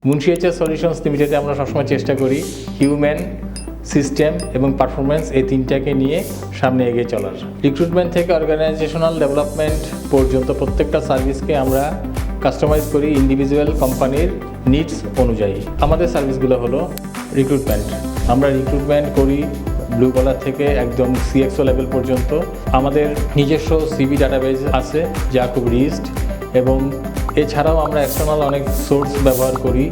Munshi HR solutions লিমিটেডে আমরা সবসময় চেষ্টা করি হিউম্যান, সিস্টেম এবং পারফরমেন্স এই তিনটাকে নিয়ে সামনে এগিয়ে চলার। রিক্রুটমেন্ট থেকে অর্গানাইজেশনাল ডেভেলপমেন্ট পর্যন্ত প্রত্যেকটা সার্ভিসকে আমরা কাস্টমাইজ করি ইন্ডিভিজুয়াল কোম্পানির নিডস অনুযায়ী। আমাদের সার্ভিসগুলো হলো রিক্রুটমেন্ট। আমরা রিক্রুটমেন্ট করি ব্লু কলার থেকে একদম সিএক্সও লেভেল পর্যন্ত। আমাদের নিজস্ব সিভি ডাটাবেজ আছে যা খুব রিচড, এবং এছাড়াও আমরা এক্সটার্নাল অনেক সোর্স ব্যবহার করি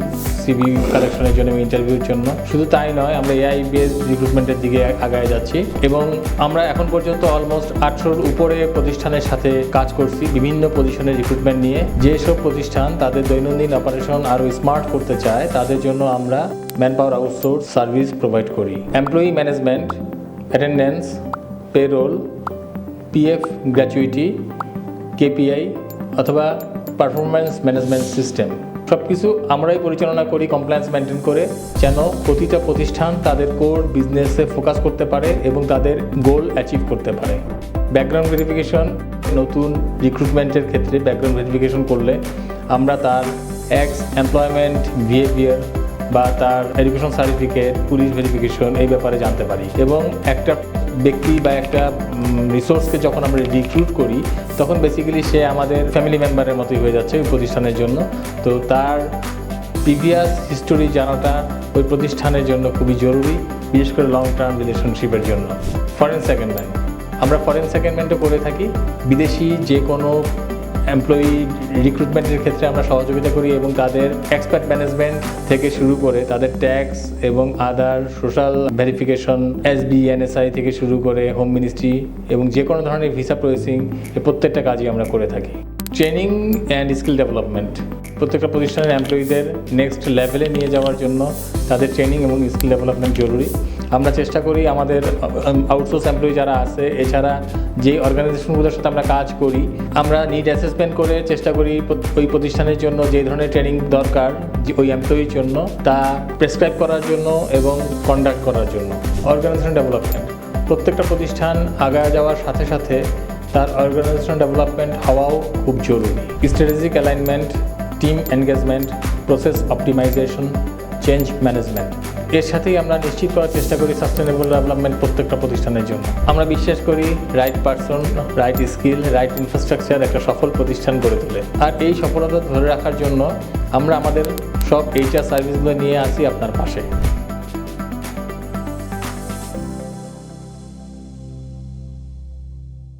সিভি কালেকশনের জন্য এবং ইন্টারভিউর জন্য। শুধু তাই নয়, আমরা এআই বেসড রিক্রুটমেন্টের দিকে আগায় যাচ্ছি এবং আমরা এখন পর্যন্ত অলমোস্ট 800-র উপরে প্রতিষ্ঠানের সাথে কাজ করছি বিভিন্ন পজিশনের রিক্রুটমেন্ট নিয়ে। যেসব প্রতিষ্ঠান তাদের দৈনন্দিন অপারেশন আরও স্মার্ট করতে চায় তাদের জন্য আমরা ম্যানপাওয়ার আউটসোর্স সার্ভিস প্রোভাইড করি। Employee management, attendance, payroll, PF gratuity, KPI অথবা পারফরমেন্স ম্যানেজমেন্ট সিস্টেম সব কিছু আমরাই পরিচালনা করি কমপ্লায়েন্স মেনটেন করে, যেন প্রতিটা প্রতিষ্ঠান তাদের কোর বিজনেসে ফোকাস করতে পারে এবং তাদের গোল অ্যাচিভ করতে পারে। ব্যাকগ্রাউন্ড ভেরিফিকেশন, নতুন রিক্রুটমেন্টের ক্ষেত্রে ব্যাকগ্রাউন্ড ভেরিফিকেশন করলে আমরা তার এক্স এমপ্লয়মেন্ট বিহেভিয়ার বা তার এডুকেশন সার্টিফিকেট, পুলিশ ভেরিফিকেশন এই ব্যাপারে জানতে পারি। এবং একটা ব্যক্তি বা একটা রিসোর্সকে যখন আমরা রিক্রুট করি তখন বেসিক্যালি সে আমাদের ফ্যামিলি মেম্বারের মতোই হয়ে যাচ্ছে ওই প্রতিষ্ঠানের জন্য। তো তার প্রিভিয়াস হিস্টোরি জানাটা ওই প্রতিষ্ঠানের জন্য খুবই জরুরি, বিশেষ করে লং টার্ম রিলেশনশিপের জন্য। ফরেন সেকেন্ডমেন্ট, আমরা ফরেন সেকেন্ডমেন্টও করে থাকি। বিদেশি যে কোনো এমপ্লয়ি রিক্রুটমেন্টের ক্ষেত্রে আমরা সহযোগিতা করি এবং তাদের এক্সপার্ট ম্যানেজমেন্ট থেকে শুরু করে তাদের ট্যাক্স এবং আদার সোশ্যাল ভেরিফিকেশন, এসবি, এনএসআই থেকে শুরু করে হোম মিনিস্ট্রি এবং যে কোনো ধরনের ভিসা প্রসেসিং এই প্রত্যেকটা কাজই আমরা করে থাকি। ট্রেনিং অ্যান্ড স্কিল ডেভেলপমেন্ট, প্রত্যেকটা প্রতিষ্ঠানের এমপ্লয়িদের নেক্সট লেভেলে নিয়ে যাওয়ার জন্য তাদের ট্রেনিং এবং স্কিল ডেভেলপমেন্ট জরুরি। আমরা চেষ্টা করি আমাদের আউটসোর্স এমপ্লয়ি যারা আছে, এছাড়া যে অর্গানাইজেশনগুলোর সাথে আমরা কাজ করি, আমরা নিড অ্যাসেসমেন্ট করে চেষ্টা করি ওই প্রতিষ্ঠানের জন্য যে ধরনের ট্রেনিং দরকার ওই এমপ্লয়ির জন্য তা প্রেসক্রাইব করার জন্য এবং কন্ডাক্ট করার জন্য। অর্গানাইজেশন ডেভেলপমেন্ট, প্রত্যেকটা প্রতিষ্ঠান আগায় যাওয়ার সাথে সাথে তার অর্গানাইজেশন ডেভেলপমেন্ট হওয়াও খুব জরুরি। Strategic alignment, team engagement, process optimisation, change management, এর সাথেই আমরা নিশ্চিত করার চেষ্টা করি সাস্টেনেবল ডেভেলপমেন্ট প্রত্যেকটা প্রতিষ্ঠানের জন্য। আমরা বিশ্বাস করি right person, right skill, right infrastructure একটা সফল প্রতিষ্ঠান গড়ে তোলে। আর এই সফলতা ধরে রাখার জন্য আমরা আমাদের সব এইচআর সার্ভিসগুলো নিয়ে আসি আপনার পাশে।